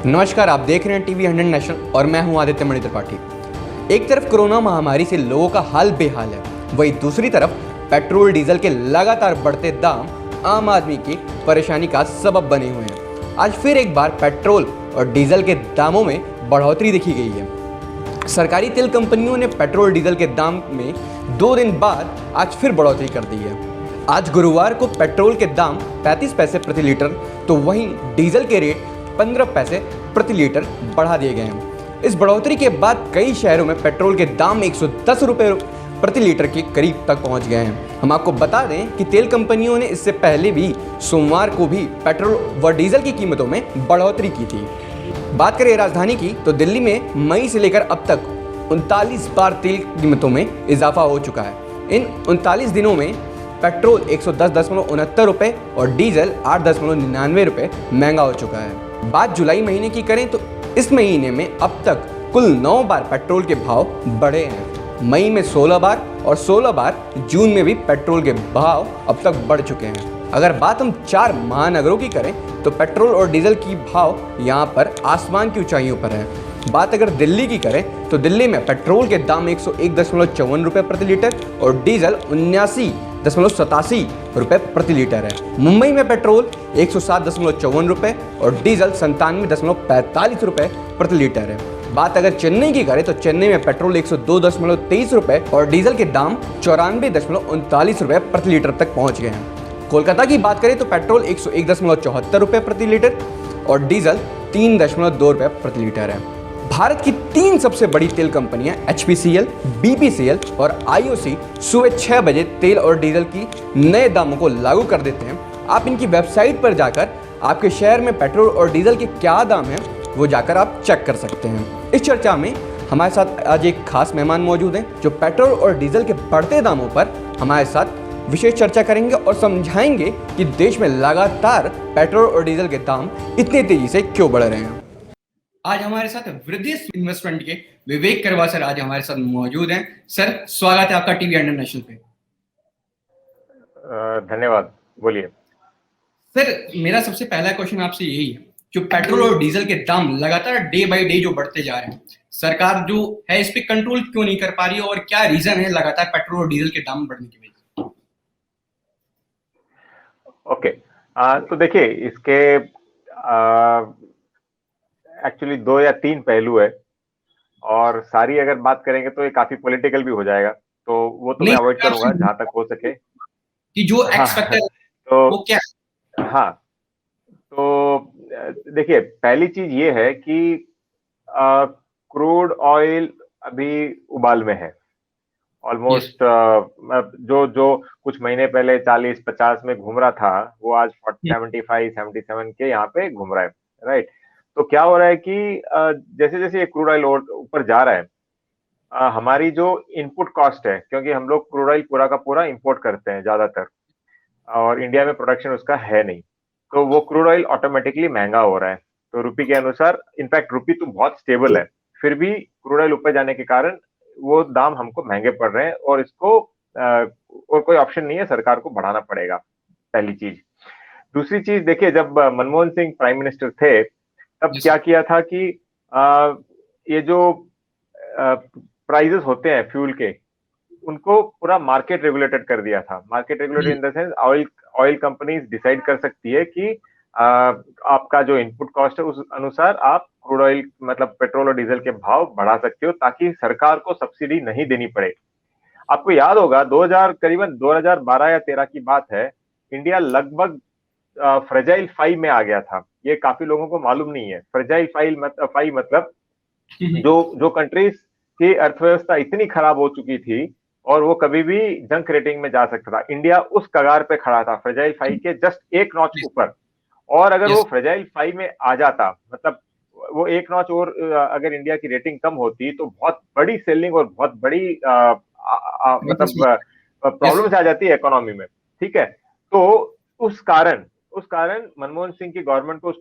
नमस्कार, आप देख रहे हैं टीवी 100 नेशनल और मैं हूं आदित्य मणि त्रिपाठी। एक तरफ कोरोना महामारी से लोगों का हाल बेहाल है, वहीं दूसरी तरफ पेट्रोल डीजल के लगातार बढ़ते दाम आम आदमी की परेशानी का सबब बने हुए हैं। आज फिर एक बार पेट्रोल और डीजल के दामों में बढ़ोतरी देखी गई है। सरकारी तेल कंपनियों ने पेट्रोल डीजल के दाम में 2 दिन बाद आज फिर बढ़ोतरी कर दी है। आज गुरुवार को पेट्रोल के दाम 35 पैसे प्रति लीटर, तो वहीं डीजल के रेट 15 पैसे प्रति लीटर बढ़ा दिए गए हैं। इस बढ़ोतरी के बाद कई शहरों में पेट्रोल के दाम 110 रुपये प्रति लीटर के करीब तक पहुंच गए हैं। हम आपको बता दें कि तेल कंपनियों ने इससे पहले भी सोमवार को भी पेट्रोल व डीजल की कीमतों में बढ़ोतरी की थी। बात करें राजधानी की, तो दिल्ली में मई से लेकर अब तक 39 बार तेल कीमतों में इजाफा हो चुका है। इन 39 दिनों में पेट्रोल 110.69 रुपये और डीजल 8.99 रुपये महंगा हो चुका है। बात जुलाई महीने की करें तो इस महीने में अब तक कुल 9 बार पेट्रोल के भाव बढ़े हैं। मई में 16 बार और 16 बार जून में भी पेट्रोल के भाव अब तक बढ़ चुके हैं। अगर बात हम 4 महानगरों की करें तो पेट्रोल और डीजल की भाव यहाँ पर आसमान की ऊंचाइयों पर है। बात अगर दिल्ली की करें तो दिल्ली में पेट्रोल के दाम 101.54 रुपये प्रति लीटर और डीजल 79.87 रुपये प्रति लीटर है। मुंबई में पेट्रोल 107.54 रुपये और डीजल 97.45 रुपये प्रति लीटर है। बात अगर चेन्नई की करें तो चेन्नई में पेट्रोल 102.23 रुपये और डीजल के दाम 94.39 रुपये प्रति लीटर तक पहुंच गए हैं। कोलकाता की बात करें तो पेट्रोल 101.74 रुपये प्रति लीटर और डीजल 3.2 रुपये प्रति लीटर है। भारत की 3 सबसे बड़ी तेल कंपनियां HPCL, BPCL और IOC सुबह 6 बजे तेल और डीजल की नए दामों को लागू कर देते हैं। आप इनकी वेबसाइट पर जाकर आपके शहर में पेट्रोल और डीजल के क्या दाम हैं वो जाकर आप चेक कर सकते हैं। इस चर्चा में हमारे साथ आज एक खास मेहमान मौजूद हैं जो पेट्रोल और डीजल के बढ़ते दामों पर हमारे साथ विशेष चर्चा करेंगे और समझाएंगे कि देश में लगातार पेट्रोल और डीजल के दाम इतनी तेजी से क्यों बढ़ रहे हैं। आज हमारे साथ वृद्धि इन्वेस्टमेंट के विवेक करवा सर आज हमारे साथ मौजूद हैं। सर, स्वागत है आपका टीवी 100 नेशनल पे। धन्यवाद, बोलिए। सर, मेरा सबसे पहला क्वेश्चन आपसे यही है, जो पेट्रोल और डीजल के दाम लगातार डे बाय डे जो बढ़ते जा रहे हैं, सरकार जो है इस पे कंट्रोल क्यों नहीं कर पा रही है और क्या रीजन है लगातार पेट्रोल और डीजल के दाम बढ़ने की वजह? ओके, तो देखिए इसके एक्चुअली 2 या 3 पहलू है और सारी अगर बात करेंगे तो ये काफी पॉलिटिकल भी हो जाएगा, तो वो तो मैं अवॉइड करूंगा जहां तक हो सके कि जो एक्स फैक्टर तो वो क्या है? हाँ, तो देखिए पहली चीज ये है कि क्रूड ऑयल अभी उबाल में है ऑलमोस्ट। जो जो कुछ महीने पहले 40-50 में घूम रहा था वो आज 75-77 के यहाँ पे घूम रहा है, राइट। तो क्या हो रहा है कि जैसे जैसे ये क्रूड ऑयल ऊपर जा रहा है, हमारी जो इनपुट कॉस्ट है, क्योंकि हम लोग क्रूड ऑयल पूरा का पूरा इंपोर्ट करते हैं ज्यादातर और इंडिया में प्रोडक्शन उसका है नहीं, तो वो क्रूड ऑयल ऑटोमेटिकली महंगा हो रहा है। तो रुपये के अनुसार, इनफैक्ट रुपये तो बहुत स्टेबल है, फिर भी क्रूड ऑयल ऊपर जाने के कारण वो दाम हमको महंगे पड़ रहे हैं और इसको और कोई ऑप्शन नहीं है, सरकार को बढ़ाना पड़ेगा, पहली चीज। दूसरी चीज देखिए, जब मनमोहन सिंह प्राइम मिनिस्टर थे तब क्या किया था कि ये जो प्राइजेस होते हैं फ्यूल के, उनको पूरा मार्केट रेगुलेटेड कर दिया था। Market regulated in the sense oil companies decide कर सकती है कि आपका जो इनपुट कॉस्ट है उस अनुसार आप क्रूड ऑयल मतलब पेट्रोल और डीजल के भाव बढ़ा सकते हो ताकि सरकार को सब्सिडी नहीं देनी पड़े। आपको याद होगा करीबन 2012 या 13 की बात है, इंडिया लगभग फ्रेजाइल 5 में आ गया था। ये काफी लोगों को मालूम नहीं है। फ्रेजाइल 5 मतलब जो कंट्रीज की अर्थव्यवस्था इतनी खराब हो चुकी थी और वो कभी भी जंक रेटिंग में जा सकता था, इंडिया उस कगार पे खड़ा था, फ्रेजाइल 5 के जस्ट एक नॉच ऊपर। और अगर वो फ्रेजाइल 5 में आ जाता, मतलब वो एक नॉच और अगर इंडिया की रेटिंग कम होती तो बहुत बड़ी सेलिंग और बहुत बड़ी मतलब प्रॉब्लम्स आ जाती है इकोनॉमी में, ठीक है। तो उस कारण मनमोहन सिंह की गवर्नमेंट को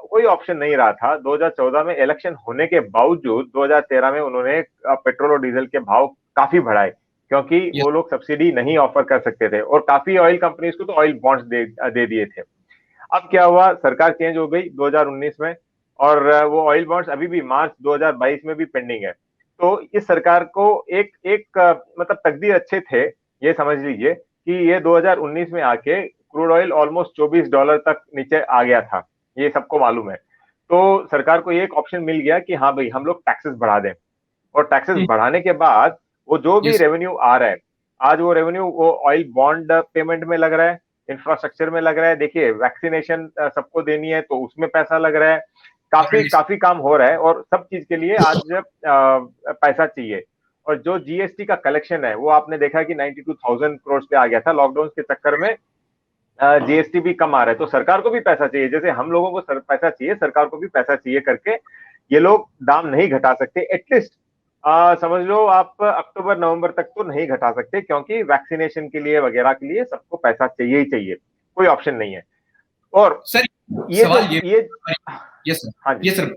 कोई ऑप्शन नहीं रहा था। 2014 में इलेक्शन होने के बावजूद 2013 में उन्होंने पेट्रोल और डीजल के भाव काफी बढ़ाए, क्योंकि वो लोग सब्सिडी नहीं ऑफर कर सकते थे और काफी ऑयल कंपनीज को तो ऑयल बॉन्ड्स दे दिए थे। अब क्या हुआ, सरकार चेंज हो गई 2019 में और वो ऑयल बॉन्ड्स अभी भी मार्च 2022 में भी पेंडिंग है। तो इस सरकार को एक एक मतलब तकदीर अच्छे थे, ये समझ लीजिए कि ये 2019 में आके क्रूड ऑयल ऑलमोस्ट $24 तक नीचे आ गया था, ये सबको मालूम है। तो सरकार को ये एक ऑप्शन मिल गया कि हाँ भाई हम लोग टैक्सेस बढ़ा दें, और टैक्सेस बढ़ाने के बाद वो जो भी यस रेवेन्यू आ रहा है, आज वो रेवेन्यू वो ऑयल बॉन्ड पेमेंट में लग रहा है, इंफ्रास्ट्रक्चर में लग रहा है, देखिए वैक्सीनेशन सबको देनी है तो उसमें पैसा लग रहा है, काफी काफी काम हो रहा है, और सब चीज के लिए आज पैसा चाहिए। और जो जीएसटी का कलेक्शन है वो आपने देखा कि 92,000 करोड़ पे आ गया था लॉकडाउन के चक्कर में, जीएसटी भी कम आ रहा है, तो सरकार को भी पैसा चाहिए, जैसे हम लोगों को पैसा चाहिए सरकार को भी पैसा चाहिए करके ये लोग दाम नहीं घटा सकते। एटलीस्ट समझ लो आप अक्टूबर नवंबर तक तो नहीं घटा सकते, क्योंकि वैक्सीनेशन के लिए वगैरह के लिए सबको पैसा चाहिए ही चाहिए, कोई ऑप्शन नहीं है। और सर, ये सवाल जो ये, ये यस सर, हाँ जी, ये सर,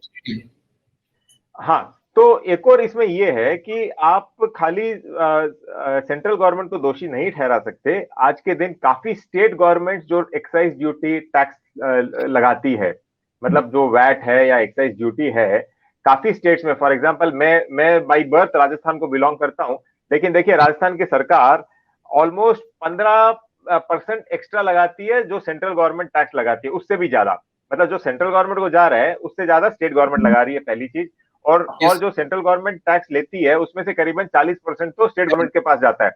हाँ, तो एक और इसमें ये है कि आप खाली सेंट्रल गवर्नमेंट को दोषी नहीं ठहरा सकते। आज के दिन काफी स्टेट गवर्नमेंट जो एक्साइज ड्यूटी टैक्स लगाती है, मतलब जो वैट है या एक्साइज ड्यूटी है, काफी स्टेट्स में, फॉर एग्जांपल मैं बाई बर्थ राजस्थान को बिलोंग करता हूं, लेकिन देखिए राजस्थान की सरकार ऑलमोस्ट 15% एक्स्ट्रा लगाती है जो सेंट्रल गवर्नमेंट टैक्स लगाती है, उससे भी ज्यादा, मतलब जो सेंट्रल गवर्नमेंट को जा रहा है उससे ज्यादा स्टेट गवर्नमेंट लगा रही है, पहली चीज। और यस जो सेंट्रल गवर्नमेंट टैक्स लेती है उसमें से करीबन 40% तो स्टेट गवर्नमेंट के पास जाता है।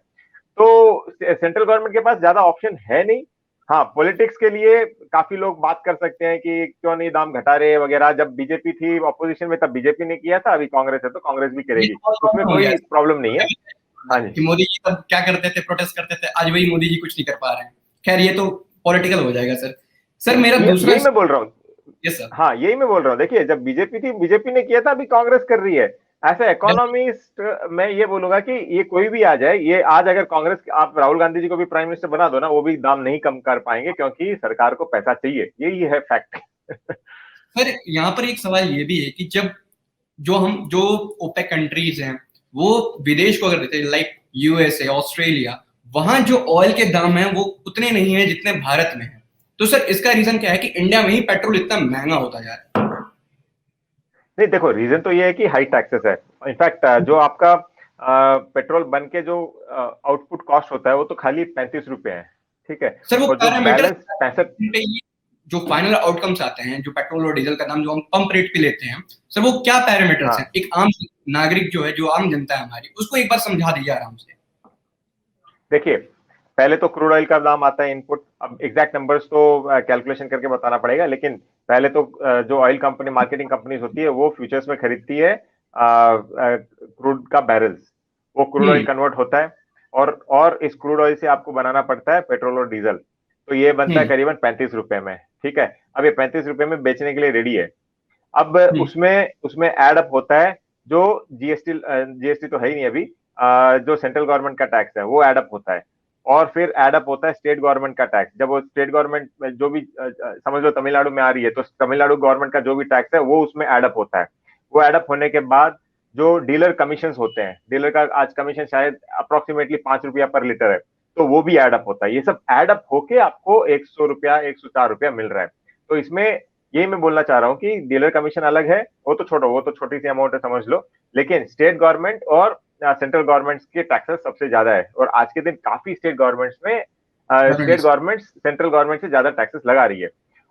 तो सेंट्रल गवर्नमेंट के पास ज्यादा ऑप्शन है नहीं। हाँ, पॉलिटिक्स के लिए काफी लोग बात कर सकते हैं कि क्यों नहीं दाम घटा रहे वगैरह, जब बीजेपी थी ऑपोजिशन में तब बीजेपी ने किया था, अभी कांग्रेस है तो कांग्रेस भी ये करेगी, तो बहुत उसमें प्रॉब्लम हो गया कोई प्रॉब्लम नहीं है। हाँ जी, कि मोदी जी तब क्या करते थे, प्रोटेस्ट करते थे, आज वही मोदी जी कुछ नहीं कर पा रहे हैं। खैर ये तो पॉलिटिकल हो जाएगा सर। सर मेरा दूसरा, यही मैं बोल रहा हूँ। यस सर, हाँ, यही मैं बोल रहा हूँ, देखिए जब बीजेपी थी बीजेपी ने किया था, अभी कांग्रेस कर रही है। ऐसे इकोनॉमिस्ट मैं ये बोलूंगा कि ये कोई भी आ जाए, ये आज अगर कांग्रेस, आप राहुल गांधी जी को भी प्राइम मिनिस्टर बना दो ना, वो भी दाम नहीं कम कर पाएंगे, क्योंकि सरकार को पैसा चाहिए, यही है फैक्ट। सर यहाँ पर एक सवाल ये भी है कि जब जो ओपेक कंट्रीज हैं वो विदेश को अगर देते हैं, लाइक यूएसए, ऑस्ट्रेलिया, वहां जो ऑयल के दाम हैं वो उतने नहीं है जितने भारत में है। तो सर इसका रीजन क्या है कि इंडिया में ही पेट्रोल इतना महंगा होता जा रहा है? नहीं, देखो रीजन तो ये है कि हाई टैक्सेस है। इनफैक्ट जो आपका पेट्रोल बन के जो आउटपुट कॉस्ट होता है वो तो खाली 35 रुपए है, ठीक है। सर वो और जो पैरामीटर बैलेंस 65, जो फाइनल आउटकम्स आते हैं, जो पेट्रोल और डीजल का दाम जो हम पंप रेट पे लेते हैं, सर वो क्या पैरामीटर्स हाँ, हैं? एक आम नागरिक जो है, जो आम जनता है हमारी, उसको एक बार समझा दीजिए आराम से। देखिए पहले तो क्रूड ऑयल का दाम आता है इनपुट, अब एग्जैक्ट नंबर्स तो कैलकुलेशन करके बताना पड़ेगा, लेकिन पहले तो जो ऑयल कंपनी मार्केटिंग कंपनीज होती है वो फ्यूचर्स में खरीदती है क्रूड का बैरल्स, वो क्रूड ऑयल कन्वर्ट होता है, और इस क्रूड ऑयल से आपको बनाना पड़ता है पेट्रोल और डीजल, तो ये बनता है करीबन 35 रुपए में, ठीक है। अब ये 35 रुपए में बेचने के लिए रेडी है। अब उसमें उसमें एड अप होता है जो जीएसटी तो है ही नहीं अभी, जो सेंट्रल गवर्नमेंट का टैक्स है वो एड अप होता है, और फिर एड अप होता है स्टेट गवर्नमेंट का टैक्स। जब वो स्टेट गवर्नमेंट जो भी समझ लो तमिलनाडु में आ रही है, तो तमिलनाडु गवर्नमेंट का जो भी टैक्स है वो उसमें एड अप होता है। वो एड अप होने के बाद जो डीलर कमीशन होते हैं, डीलर का आज कमीशन शायद अप्रोक्सीमेटली 5 रुपया पर लीटर है, तो वो भी एड अप होता है। ये सब एड अप होके आपको 100 रुपया 104 रुपया मिल रहा है। तो इसमें यही मैं बोलना चाह रहा हूँ कि डीलर कमीशन अलग है, वो तो छोटी सी अमाउंट है समझ लो, लेकिन स्टेट गवर्नमेंट और सेंट्रल गवर्नमेंट के टैक्सेस सबसे ज्यादा है, और आज के दिन काफी स्टेट गवर्नमेंट्स में स्टेट गवर्नमेंट सेंट्रल गवर्नमेंट से ज्यादा टैक्सेस लगा रही है।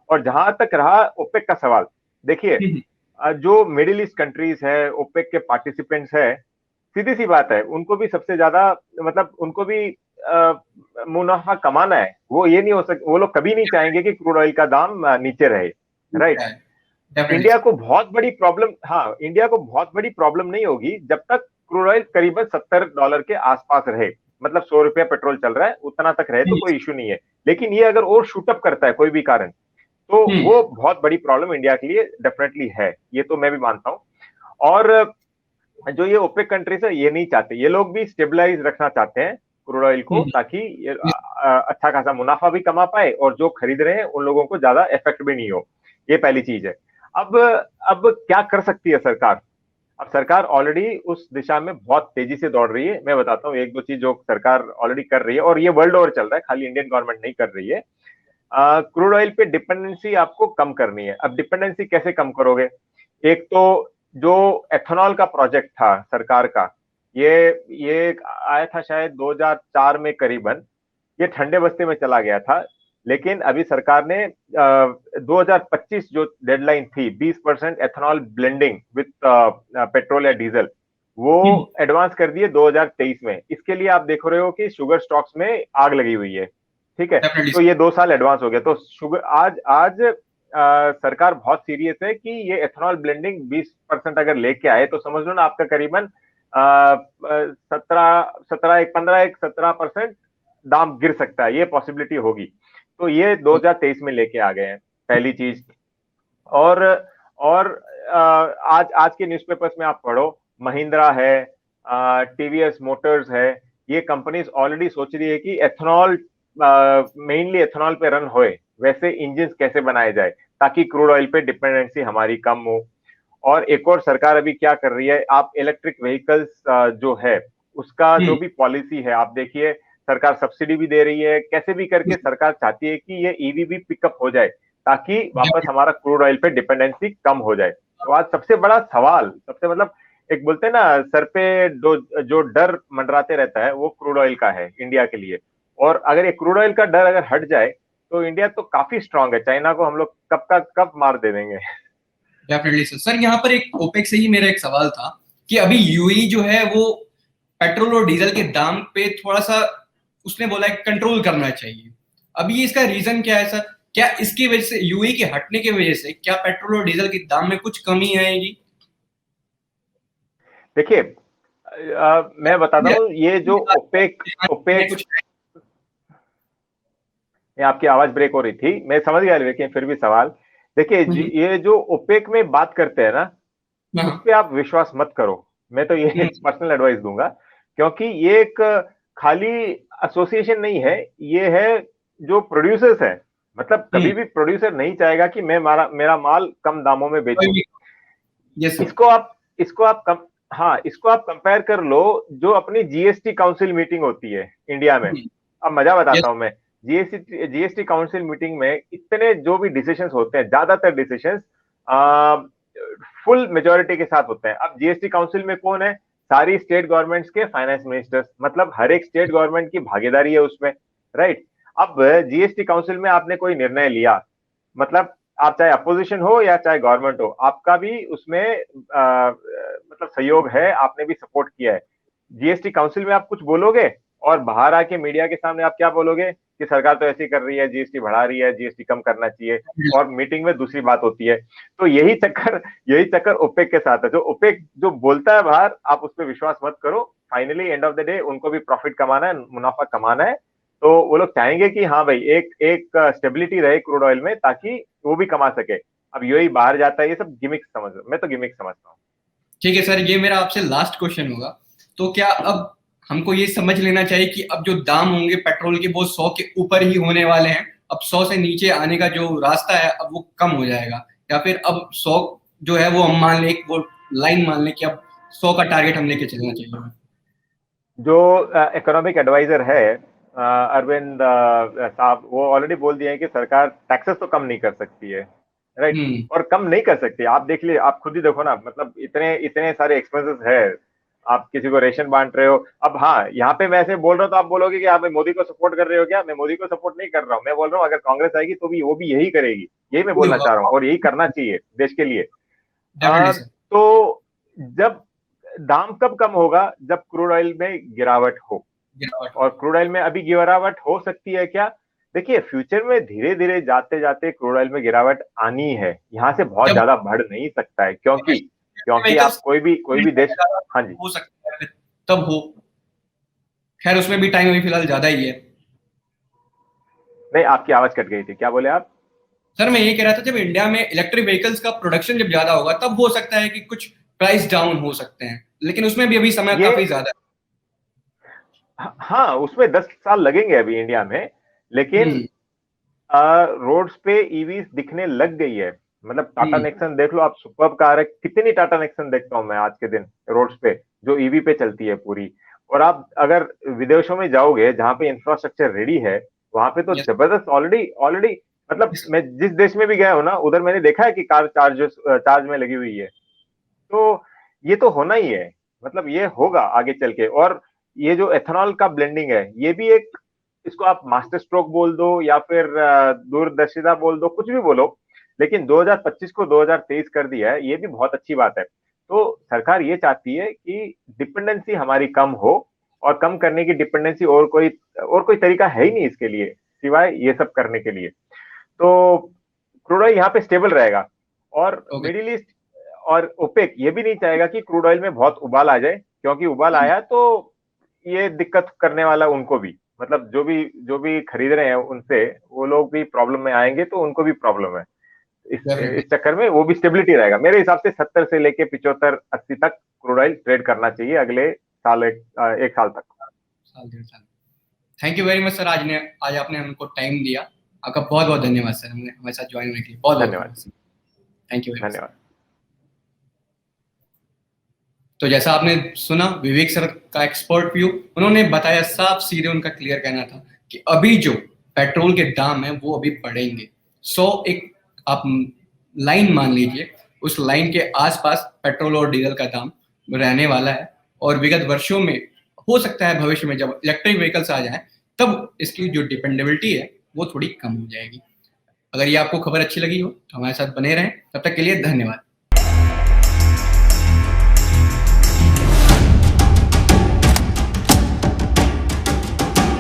और जहां तक रहा ओपेक का सवाल, देखिए जो मिडिल ईस्ट कंट्रीज है, ओपेक के पार्टिसिपेंट्स है, सीधी सी बात है, उनको भी सबसे ज्यादा, मतलब उनको भी मुनाफा कमाना है, वो ये नहीं हो सकता, वो लोग कभी नहीं चाहेंगे कि क्रूड ऑयल का दाम नीचे रहे, राइट। इंडिया को बहुत बड़ी प्रॉब्लम, हाँ, इंडिया को बहुत बड़ी प्रॉब्लम नहीं होगी जब तक क्रूड ऑयल करीबन $70 के आसपास रहे, मतलब 100 रुपया पेट्रोल चल रहा है उतना तक रहे तो कोई इशू नहीं है। लेकिन ये अगर और शूटअप करता है कोई भी कारण, तो वो बहुत बड़ी प्रॉब्लम इंडिया के लिए डेफिनेटली है, ये तो मैं भी मानता हूँ। और जो ये ओपेक कंट्रीज है ये नहीं चाहते, ये लोग भी स्टेबलाइज रखना चाहते हैं क्रूड ऑयल को, ताकि अच्छा खासा मुनाफा भी कमा पाए और जो खरीद रहे हैं उन लोगों को ज्यादा इफेक्ट भी नहीं हो, ये पहली चीज है। अब क्या कर सकती है सरकार? अब सरकार ऑलरेडी उस दिशा में बहुत तेजी से दौड़ रही है। मैं बताता हूँ एक दो चीज जो सरकार ऑलरेडी कर रही है, और ये वर्ल्ड ओवर चल रहा है, खाली इंडियन गवर्नमेंट नहीं कर रही है। क्रूड ऑयल पे डिपेंडेंसी आपको कम करनी है। अब डिपेंडेंसी कैसे कम करोगे? एक तो जो एथेनॉल का प्रोजेक्ट था सरकार का, ये आया था शायद 2004 में करीबन, ये ठंडे बस्ते में चला गया था। लेकिन अभी सरकार ने 2025 जो डेडलाइन थी 20% एथेनॉल ब्लेंडिंग विथ पेट्रोल या डीजल, वो एडवांस कर दिए 2023 में। इसके लिए आप देख रहे हो कि शुगर स्टॉक्स में आग लगी हुई है, ठीक है। तो ये 2 साल एडवांस हो गया। तो शुगर आज आज सरकार बहुत सीरियस है कि ये एथेनॉल ब्लेंडिंग 20% अगर लेके आए तो समझ लो ना आपका करीबन 17% दाम गिर सकता है, ये पॉसिबिलिटी होगी। तो ये 2023 में लेके आ गए हैं, पहली चीज। और आज आज के न्यूज़पेपर्स में आप पढ़ो, महिंद्रा है, टीवीएस मोटर्स है, ये कंपनीज ऑलरेडी सोच रही है कि एथेनॉल, मेनली एथेनॉल पे रन होए वैसे इंजन कैसे बनाए जाए ताकि क्रूड ऑयल पे डिपेंडेंसी हमारी कम हो। और एक और सरकार अभी क्या कर रही है, आप इलेक्ट्रिक व्हीकल्स जो है उसका जो भी पॉलिसी है आप देखिए, सरकार सब्सिडी भी दे रही है, कैसे भी करके सरकार चाहती है कि ये ईवी भी पिकअप हो जाए ताकि वापस हमारा क्रूड ऑयल पे डिपेंडेंसी कम हो जाए। तो आज सबसे बड़ा सवाल, सबसे मतलब एक बोलते हैं ना सर पे जो डर मंडराते रहता है वो क्रूड ऑयल का है इंडिया के लिए। और अगर ये क्रूड ऑयल का डर अगर हट जाए तो इंडिया तो काफी स्ट्रांग है, चाइना को हम लोग कब का कब मार दे देंगे। डेफिनेटली सर यहाँ पर एक ओपेक से ही मेरा एक सवाल था कि अभी यूएई जो है वो पेट्रोल और डीजल के दाम पे थोड़ा सा उसने बोला है कंट्रोल करना चाहिए। अभी इसका रीजन क्या है सर? क्या इसकी वजह से यूएई के हटने की वजह से क्या पेट्रोल और डीजल के दाम में कुछ कमी आएगी? देखिए मैं बताता हूँ, ये जो ओपेक ओपेक आपकी आवाज ब्रेक हो रही थी, मैं समझ गया, लेकिन फिर भी सवाल देखिए, ये जो ओपेक में बात करते हैं ना, उस पर आप विश्वास मत करो। मैं तो ये पर्सनल एडवाइस दूंगा, क्योंकि ये एक खाली एसोसिएशन नहीं है, ये है जो प्रोड्यूसर्स है। मतलब कभी भी प्रोड्यूसर नहीं चाहेगा कि मैं मेरा माल कम दामों में बेचूं। इसको आप कंपेयर कर लो जो अपनी जीएसटी काउंसिल मीटिंग होती है इंडिया में। अब मजा बताता हूं मैं, जीएसटी काउंसिल मीटिंग में इतने जो भी डिसीजंस होते हैं, ज्यादातर डिसीजंस फुल मेजोरिटी के साथ होते हैं। अब जीएसटी काउंसिल में कौन है? सारी स्टेट गवर्नमेंट्स के फाइनेंस मिनिस्टर्स, मतलब हर एक स्टेट गवर्नमेंट की भागीदारी है उसमें, राइट। अब जीएसटी काउंसिल में आपने कोई निर्णय लिया, मतलब आप चाहे अपोजिशन हो या चाहे गवर्नमेंट हो, आपका भी उसमें मतलब सहयोग है, आपने भी सपोर्ट किया है। जीएसटी काउंसिल में आप कुछ बोलोगे और बाहर आके मीडिया के सामने आप क्या बोलोगे कि सरकार तो ऐसी कर रही है, जीएसटी बढ़ा रही है, जीएसटी कम करना चाहिए, और मीटिंग में दूसरी बात होती है। तो यही चक्कर ओपेक के साथ है। जो ओपेक जो बोलता है बाहर, आप उस पर विश्वास मत करो। Finally end of the day उनको भी प्रॉफिट कमाना है, मुनाफा कमाना है। तो वो लोग चाहेंगे कि हाँ भाई एक स्टेबिलिटी रहे क्रूड ऑयल में ताकि वो भी कमा सके। अब यही बाहर जाता है, ये सब गिमिक समझ, मैं तो गिमिक समझता हूँ। ठीक है सर, ये मेरा आपसे लास्ट क्वेश्चन होगा। तो क्या अब हमको ये समझ लेना चाहिए कि अब जो दाम होंगे पेट्रोल के वो 100 के ऊपर ही होने वाले हैं? अब 100 से नीचे आने का जो रास्ता है अब वो कम हो जाएगा, या फिर अब 100 जो है वो हम मान लें, वो लाइन मान लें कि अब 100 का टारगेट हम लेके चलना चाहिए? जो इकोनॉमिक एडवाइजर है अरविंद साहब, वो ऑलरेडी बोल दिए हैं कि सरकार टैक्सेस तो कम नहीं कर सकती है, राइट। और कम नहीं कर सकती, आप देख लिए, आप खुद ही देखो ना, मतलब इतने इतने सारे एक्सपेंसेस है। आप किसी को रेशन बांट रहे हो। अब हाँ, यहाँ पे मैं ऐसे बोल रहा हूँ तो आप बोलोगे कि आप मोदी को सपोर्ट कर रहे हो क्या? मैं मोदी को सपोर्ट नहीं कर रहा हूँ, मैं बोल रहा हूँ अगर कांग्रेस आएगी तो भी वो भी यही करेगी, यही मैं बोलना चाह रहा हूँ, और यही करना चाहिए देश के लिए। तो जब दाम कब कम होगा? जब क्रूड ऑयल में गिरावट हो। और क्रूड ऑयल में अभी गिरावट हो सकती है क्या? देखिए, फ्यूचर में धीरे धीरे जाते जाते क्रूड ऑयल में गिरावट आनी है, यहाँ से बहुत ज्यादा बढ़ नहीं सकता है, क्योंकि आप कोई भी देश, हाँ जी, हो सकता है तब हो, खैर उसमें भी टाइम अभी फिलहाल ज्यादा ही है। नहीं, आपकी आवाज कट गई थी, क्या बोले आप? सर मैं ये कह रहा था, जब इंडिया में इलेक्ट्रिक व्हीकल्स का प्रोडक्शन जब ज्यादा होगा तब हो सकता है कि कुछ प्राइस डाउन हो सकते हैं, लेकिन उसमें भी अभी समय काफी ज्यादा है। हाँ, उसमें 10 साल लगेंगे अभी इंडिया में, लेकिन रोड्स पे ईवीज दिखने लग गई है। मतलब टाटा नेक्सन देख लो आप, सुपर्ब कार है, कितनी टाटा नेक्सन देखता हूं मैं आज के दिन रोड्स पे जो ईवी पे चलती है पूरी। और आप अगर विदेशों में जाओगे जहां पे इंफ्रास्ट्रक्चर रेडी है, वहां पे तो जबरदस्त ऑलरेडी मतलब मैं जिस देश में भी गया हूँ ना, उधर मैंने देखा है कि कार चार्ज में लगी हुई है। तो ये तो होना ही है, मतलब ये होगा आगे चल के। और ये जो एथेनॉल का ब्लेंडिंग है, ये भी एक, इसको आप मास्टर स्ट्रोक बोल दो या फिर दूरदर्शिता बोल दो, कुछ भी बोलो, लेकिन 2025 को 2023 कर दिया है, ये भी बहुत अच्छी बात है। तो सरकार ये चाहती है कि डिपेंडेंसी हमारी कम हो, और कम करने की डिपेंडेंसी और कोई तरीका है ही नहीं इसके लिए सिवाय ये सब करने के लिए। तो क्रूड ऑयल यहाँ पे स्टेबल रहेगा। और मिडिल ईस्ट और ओपेक ये भी नहीं चाहेगा कि क्रूड ऑयल में बहुत उबाल आ जाए, क्योंकि उबाल आया तो ये दिक्कत करने वाला उनको भी, मतलब जो भी खरीद रहे हैं उनसे, वो लोग भी प्रॉब्लम में आएंगे, तो उनको भी प्रॉब्लम है। इस चक्कर में वो भी स्टेबिलिटी रहेगा। मेरे हिसाब से 70 से लेके 75 80 तक क्रूड ऑयल ट्रेड करना चाहिए अगले साल, एक साल तक, साल डेढ़ साल। Thank you very much sir, आज आपने हमको टाइम दिया। आपका बहुत बहुत धन्यवाद सर, हमारे साथ ज्वाइन होने के लिए। बहुत धन्यवाद। Thank you very much. धन्यवाद। तो जैसा आपने सुना विवेक सर का एक्सपर्ट व्यू, उन्होंने बताया, साफ सीधे उनका क्लियर कहना था कि अभी जो पेट्रोल के दाम है वो अभी बढ़ेंगे। एक आप लाइन मान लीजिए, उस लाइन के आसपास पेट्रोल और डीजल का दाम रहने वाला है। और विगत वर्षों में हो सकता है भविष्य में जब इलेक्ट्रिक व्हीकल्स आ जाएं, तब इसकी जो डिपेंडेबिलिटी है वो थोड़ी कम हो जाएगी। अगर ये आपको खबर अच्छी लगी हो तो हमारे साथ बने रहें। तब तक के लिए धन्यवाद।